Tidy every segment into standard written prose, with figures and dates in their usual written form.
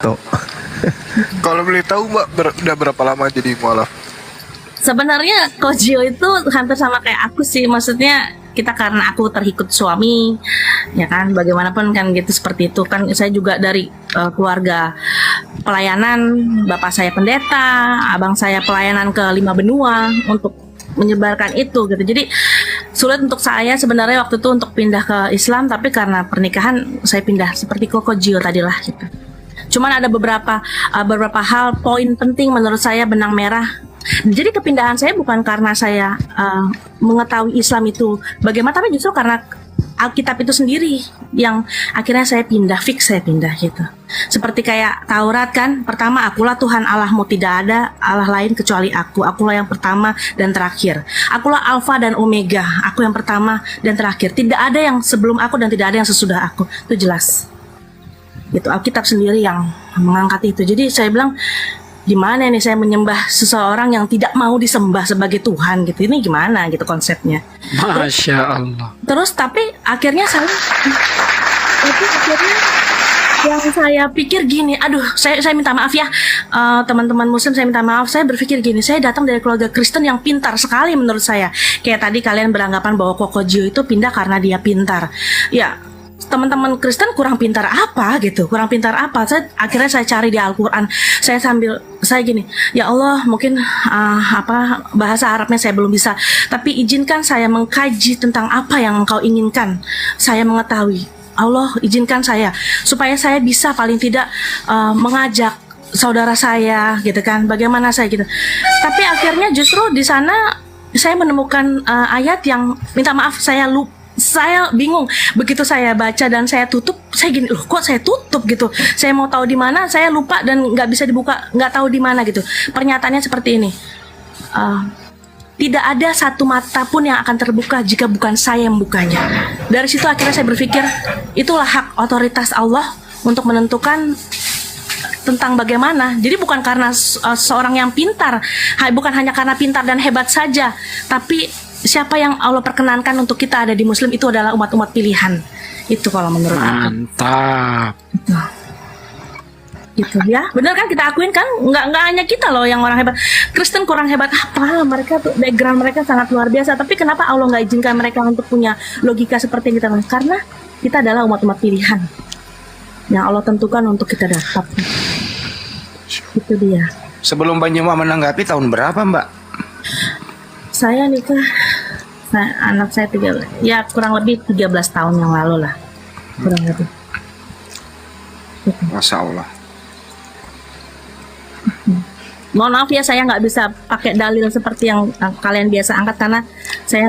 Tuh. Kalau boleh tahu Mbak, udah berapa lama jadi mualaf? Sebenarnya Kojio itu hampir sama kayak aku sih, maksudnya kita karena aku terikut suami, ya kan, bagaimanapun kan gitu seperti itu kan. Saya juga dari keluarga pelayanan, bapak saya pendeta, abang saya pelayanan ke 5 benua untuk menyebarkan itu gitu. Jadi sulit untuk saya sebenarnya waktu itu untuk pindah ke Islam, tapi karena pernikahan saya pindah seperti Kojio tadilah gitu. Cuman ada beberapa hal poin penting menurut saya benang merah. Jadi kepindahan saya bukan karena saya mengetahui Islam itu bagaimana, tapi justru karena Alkitab itu sendiri yang akhirnya saya fix saya pindah gitu. Seperti kayak Taurat kan, pertama akulah Tuhan Allahmu, tidak ada Allah lain kecuali akulah yang pertama dan terakhir. Akulah Alfa dan Omega, aku yang pertama dan terakhir. Tidak ada yang sebelum aku dan tidak ada yang sesudah aku. Itu jelas. Itu Alkitab sendiri yang mengangkat itu. Jadi saya bilang, gimana nih saya menyembah seseorang yang tidak mau disembah sebagai Tuhan gitu, ini gimana gitu konsepnya. Masya Allah. Terus tapi akhirnya yang saya pikir gini, aduh saya minta maaf ya teman-teman muslim, saya minta maaf, saya berpikir gini, saya datang dari keluarga Kristen yang pintar sekali menurut saya. Kayak tadi kalian beranggapan bahwa Kojio itu pindah karena dia pintar. Ya, teman-teman Kristen kurang pintar apa gitu, akhirnya saya cari di Al-Quran, saya gini, ya Allah mungkin bahasa Arabnya saya belum bisa, tapi izinkan saya mengkaji tentang apa yang Engkau inginkan saya mengetahui. Allah izinkan saya supaya saya bisa paling tidak mengajak saudara saya gitu kan, bagaimana saya gitu. Tapi akhirnya justru di sana saya menemukan ayat yang minta maaf saya bingung. Begitu saya baca dan saya tutup, saya gini, loh kok saya tutup gitu. Saya mau tahu di mana, saya lupa dan nggak bisa dibuka, nggak tahu di mana gitu. Pernyataannya seperti ini, tidak ada satu mata pun yang akan terbuka jika bukan saya yang membukanya. Dari situ akhirnya saya berpikir, itulah hak otoritas Allah untuk menentukan tentang bagaimana. Jadi bukan karena seorang yang pintar, bukan hanya karena pintar dan hebat saja, tapi siapa yang Allah perkenankan untuk kita ada di Muslim itu adalah umat-umat pilihan. Itu kalau menurut aku. Mantap. Gitu ya, benar kan, kita akuin kan, nggak hanya kita loh yang orang hebat. Kristen kurang hebat apa, mereka tuh background mereka sangat luar biasa. Tapi kenapa Allah nggak izinkan mereka untuk punya logika seperti yang kita punya? Karena kita adalah umat-umat pilihan yang Allah tentukan untuk kita dapat. Itu dia. Sebelum Mbak Nyuma menanggapi, tahun berapa Mbak? Saya nikah, anak saya 13, ya kurang lebih 13 tahun yang lalu lah, kurang lebih. Masya Allah. Mohon maaf ya, saya nggak bisa pakai dalil seperti yang kalian biasa angkat karena saya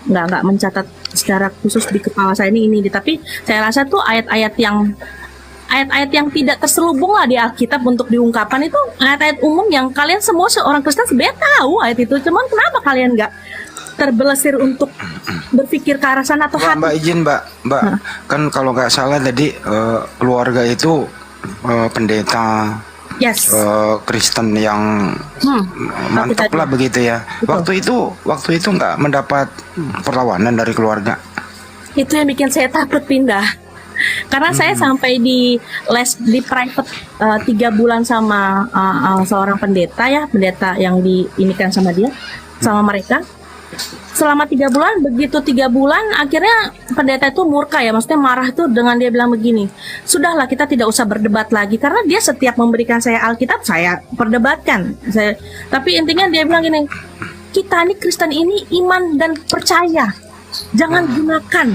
nggak mencatat secara khusus di kepala saya ini. Tapi saya rasa tuh ayat-ayat yang tidak terselubung lah di Alkitab untuk diungkapkan itu ayat-ayat umum yang kalian semua seorang Kristen sebenarnya tahu ayat itu. Cuman kenapa kalian nggak terbelesir untuk berpikir ke arah sana atau hati? Mbak izin Mbak, kan kalau nggak salah tadi keluarga itu pendeta Yes. Kristen yang mantap lah begitu ya. Betul. Waktu itu nggak mendapat perlawanan dari keluarga. Itu yang bikin saya takut pindah. Karena saya sampai di les di private 3 bulan sama seorang pendeta yang diinikan sama dia, sama mereka. Selama 3 bulan, begitu 3 bulan, akhirnya pendeta itu murka ya, maksudnya marah tuh dengan dia bilang begini, sudahlah kita tidak usah berdebat lagi, karena dia setiap memberikan saya Alkitab, saya perdebatkan. Tapi intinya dia bilang gini, kita ini Kristen ini iman dan percaya, jangan gunakan.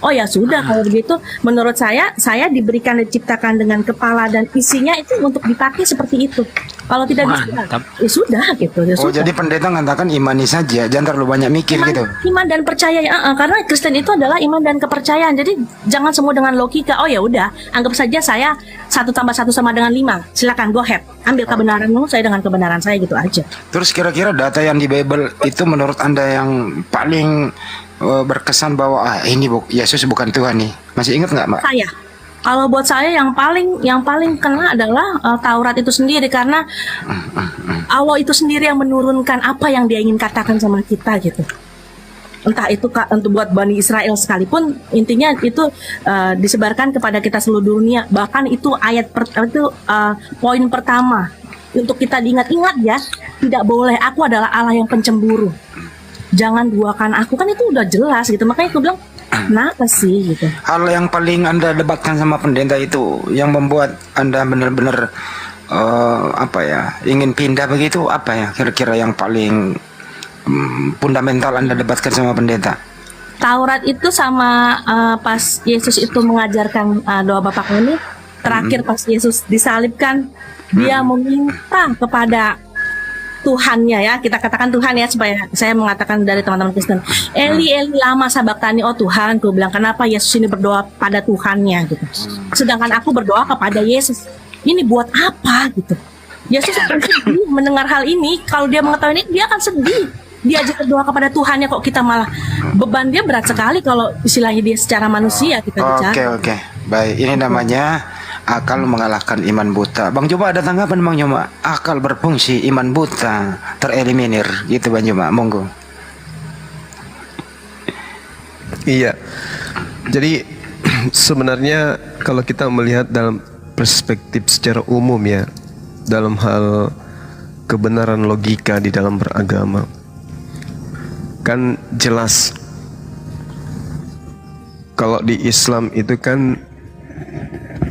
Oh ya sudah, kalau begitu menurut saya diberikan, diciptakan dengan kepala dan isinya itu untuk dipakai seperti itu. Kalau tidak bisa, ya sudah gitu. Ya Oh sudah. jadi pendeta mengatakan imani saja, jangan terlalu banyak mikir gitu. Iman dan percaya ya, karena Kristen itu adalah iman dan kepercayaan. Jadi jangan semua dengan logika. Oh ya udah, anggap saja saya 1 tambah 1 sama dengan 5. Silakan go ahead, ambil kebenaranmu, saya dengan kebenaran saya, gitu aja. Terus kira-kira data yang di Bible itu menurut Anda yang paling berkesan bahwa ini Yesus bukan Tuhan nih, masih ingat nggak Mbak? Kalau buat saya yang paling kena adalah Taurat itu sendiri, karena Allah itu sendiri yang menurunkan apa yang dia ingin katakan sama kita gitu. entah itu untuk buat Bani Israel sekalipun, intinya itu disebarkan kepada kita seluruh dunia. Bahkan itu poin pertama untuk kita diingat-ingat ya, tidak boleh aku adalah Allah yang pencemburu. Jangan duakan aku, kan itu udah jelas gitu. Makanya aku bilang, kenapa sih gitu. Hal yang paling Anda debatkan sama pendeta itu yang membuat Anda benar-benar ingin pindah begitu, apa ya kira-kira yang paling fundamental Anda debatkan sama pendeta? Taurat itu sama pas Yesus itu mengajarkan doa Bapa Kami, terakhir pas Yesus disalibkan, dia meminta kepada Tuhannya, ya kita katakan Tuhan ya, supaya saya mengatakan dari teman-teman Kristen, Eli Eli lama sabaktani, oh Tuhan, aku bilang kenapa Yesus ini berdoa pada Tuhannya gitu, sedangkan aku berdoa kepada Yesus, ini buat apa gitu. Yesus akan sedih mendengar hal ini. Kalau dia mengetahui ini, dia akan sedih. Dia aja berdoa kepada Tuhannya, kok kita malah beban dia berat sekali kalau istilahnya dia secara manusia kita bicara. Oke. Baik, ini namanya akal mengalahkan iman buta. Bang Juma ada tanggapan Bang Juma? Akal berfungsi, iman buta tereliminir gitu Bang Juma, monggo. Iya. Jadi sebenarnya kalau kita melihat dalam perspektif secara umum ya, dalam hal kebenaran logika di dalam beragama, kan jelas kalau di Islam itu kan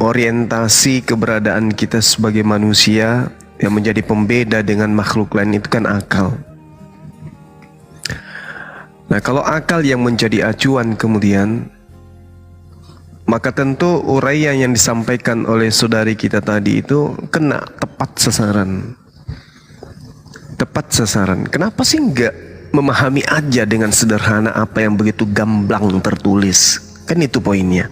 orientasi keberadaan kita sebagai manusia yang menjadi pembeda dengan makhluk lain itu kan akal. Nah, kalau akal yang menjadi acuan kemudian, maka tentu uraian yang disampaikan oleh saudari kita tadi itu kena tepat sasaran. Tepat sasaran. Kenapa sih enggak memahami aja dengan sederhana apa yang begitu gamblang tertulis? Kan itu poinnya.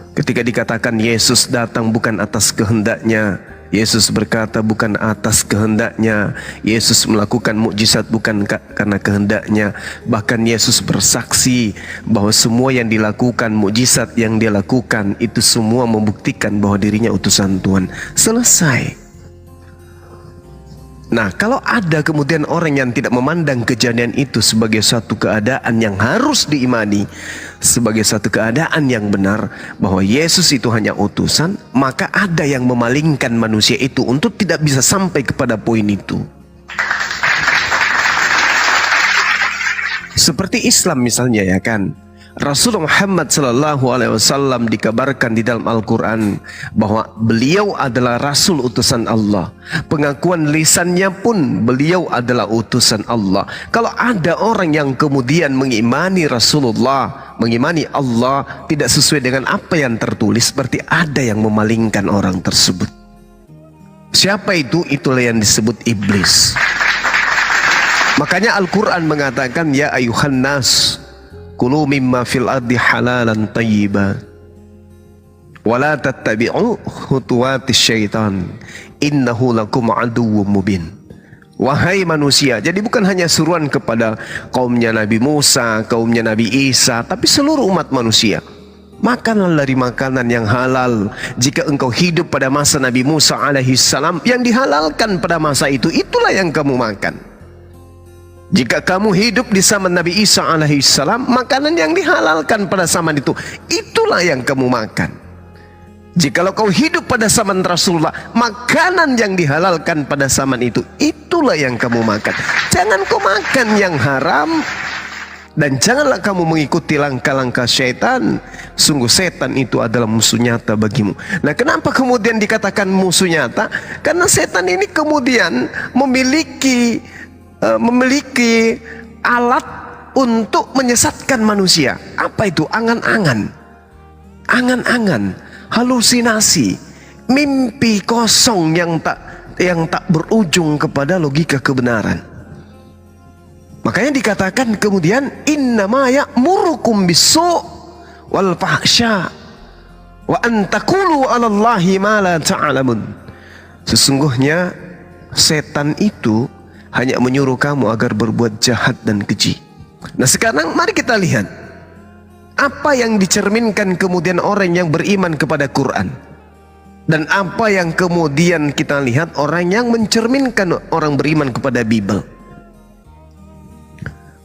Ketika dikatakan Yesus datang bukan atas kehendaknya, Yesus berkata bukan atas kehendaknya, Yesus melakukan mukjizat bukan karena kehendaknya. Bahkan Yesus bersaksi bahwa semua yang dilakukan, mukjizat yang dia lakukan, itu semua membuktikan bahwa dirinya utusan Tuhan. Selesai. Nah, kalau ada kemudian orang yang tidak memandang kejadian itu sebagai suatu keadaan yang harus diimani, sebagai suatu keadaan yang benar, bahwa Yesus itu hanya utusan, maka ada yang memalingkan manusia itu untuk tidak bisa sampai kepada poin itu. Seperti Islam misalnya ya kan, Rasulullah Muhammad SAW dikabarkan di dalam Al-Quran bahwa beliau adalah Rasul utusan Allah. Pengakuan lisannya pun beliau adalah utusan Allah. Kalau ada orang yang kemudian mengimani Rasulullah, mengimani Allah tidak sesuai dengan apa yang tertulis, berarti ada yang memalingkan orang tersebut. Siapa itu? Itulah yang disebut iblis. Makanya Al-Quran mengatakan, ya ayuhan nas, kulu mimma fil ardi halalan tayyiba wala tattabi'u khutuwatis syaitan innahu lakum aduwwum mubin. Wahai manusia, jadi bukan hanya seruan kepada kaumnya Nabi Musa, kaumnya Nabi Isa, tapi seluruh umat manusia. Makanlah dari makanan yang halal. Jika engkau hidup pada masa Nabi Musa alaihissalam, yang dihalalkan pada masa itu, itulah yang kamu makan. Jika kamu hidup di zaman Nabi Isa alaihissalam, makanan yang dihalalkan pada zaman itu, itulah yang kamu makan. Jikalau kau hidup pada zaman Rasulullah, makanan yang dihalalkan pada zaman itu, itulah yang kamu makan. Jangan kau makan yang haram, dan janganlah kamu mengikuti langkah-langkah syaitan. Sungguh setan itu adalah musuh nyata bagimu. Nah, kenapa kemudian dikatakan musuh nyata? Karena setan ini kemudian memiliki alat untuk menyesatkan manusia. Apa itu? Angan-angan, halusinasi, mimpi kosong yang tak berujung kepada logika kebenaran. Makanya dikatakan kemudian innama ya'murukum bis-su' wal fahsya wa an taqulu 'alallahi ma la ta'lamun. Sesungguhnya setan itu hanya menyuruh kamu agar berbuat jahat dan keji. Nah, sekarang mari kita lihat apa yang dicerminkan kemudian orang yang beriman kepada Quran, dan apa yang kemudian kita lihat orang yang mencerminkan orang beriman kepada Bible.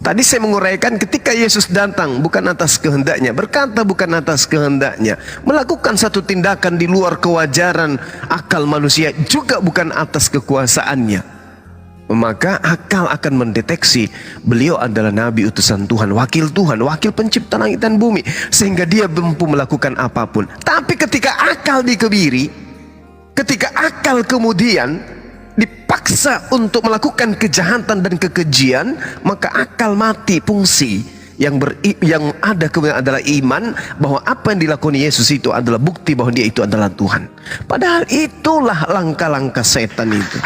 Tadi saya menguraikan ketika Yesus datang bukan atas kehendaknya, berkata bukan atas kehendaknya, melakukan satu tindakan di luar kewajaran akal manusia juga bukan atas kekuasaannya. Maka akal akan mendeteksi beliau adalah nabi utusan Tuhan, wakil Tuhan, wakil pencipta langit dan bumi, sehingga dia mampu melakukan apapun. Tapi ketika akal dikebiri, ketika akal kemudian dipaksa untuk melakukan kejahatan dan kekejian, maka akal mati fungsi. Yang ada kemudian adalah iman bahwa apa yang dilakoni Yesus itu adalah bukti bahwa dia itu adalah Tuhan. Padahal itulah langkah-langkah setan itu.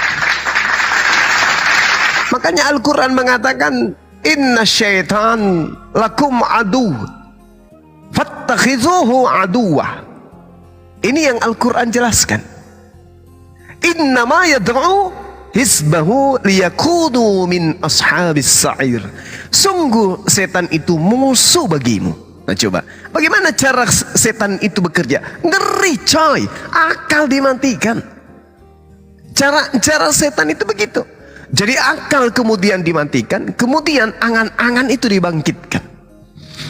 Makanya Al-Quran mengatakan inna syaitan lakum adu fattakhizuhu aduwah. Ini yang Al-Quran jelaskan. Innama yad'u hisbahu liyakunu min ashabis sa'ir. Sungguh setan itu musuh bagimu. Nah coba, bagaimana cara setan itu bekerja? Ngeri coy, akal dimatikan. Cara setan itu begitu. Jadi akal kemudian dimatikan, kemudian angan-angan itu dibangkitkan.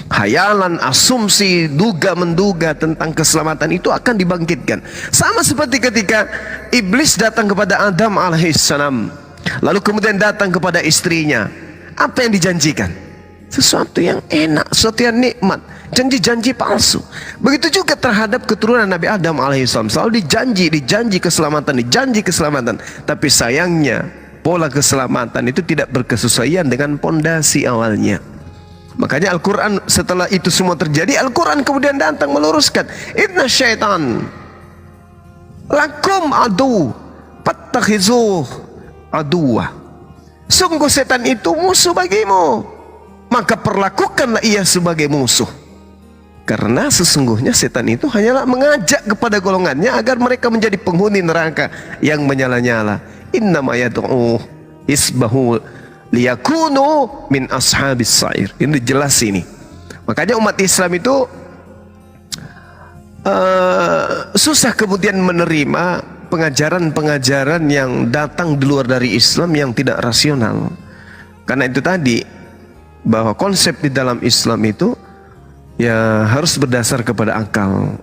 Hayalan, asumsi, duga-menduga tentang keselamatan itu akan dibangkitkan. Sama seperti ketika iblis datang kepada Adam alaihissalam, lalu kemudian datang kepada istrinya. Apa yang dijanjikan? Sesuatu yang enak, sesuatu yang nikmat, janji-janji palsu. Begitu juga terhadap keturunan Nabi Adam alaihissalam, selalu dijanji keselamatan. Tapi sayangnya pola keselamatan itu tidak berkesesuaian dengan pondasi awalnya. Makanya Al-Quran setelah itu semua terjadi, Al-Quran kemudian datang meluruskan, inna syaitan lakum adu fattakhizuh aduwah. Sungguh setan itu musuh bagimu, maka perlakukanlah ia sebagai musuh. Karena sesungguhnya setan itu hanyalah mengajak kepada golongannya agar mereka menjadi penghuni neraka yang menyala-nyala. Innama yad'u hisbahu liyakunu min ashabis sa'ir. Ini jelas ini. Makanya umat Islam itu susah kemudian menerima pengajaran-pengajaran yang datang di luar dari Islam yang tidak rasional. Karena itu tadi, bahwa konsep di dalam Islam itu ya harus berdasar kepada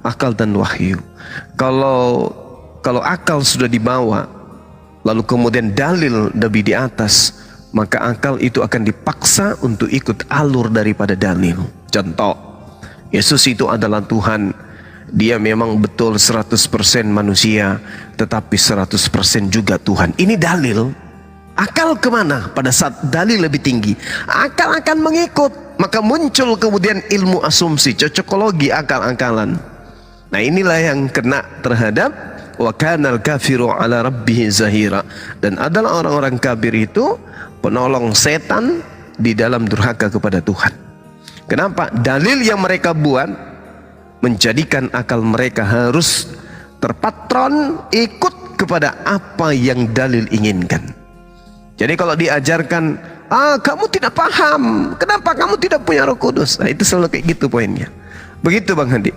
akal dan wahyu. Kalau akal sudah dibawa, lalu kemudian dalil lebih di atas, maka akal itu akan dipaksa untuk ikut alur daripada dalil. Contoh, Yesus itu adalah Tuhan. Dia memang betul 100% manusia, tetapi 100% juga Tuhan. Ini dalil. Akal kemana? Pada saat dalil lebih tinggi, akal akan mengikut. Maka muncul kemudian ilmu asumsi, cocokologi, akal-akalan. Nah inilah yang kena terhadap wa kanal kafiru ala rabbih zahira. Dan adalah orang-orang kafir itu penolong setan di dalam durhaka kepada Tuhan. Kenapa? Dalil yang mereka buat menjadikan akal mereka harus terpatron ikut kepada apa yang dalil inginkan. Jadi kalau diajarkan, kamu tidak paham, kenapa kamu tidak punya Roh Kudus? Nah itu selalu kayak gitu poinnya. Begitu Bang Hadi.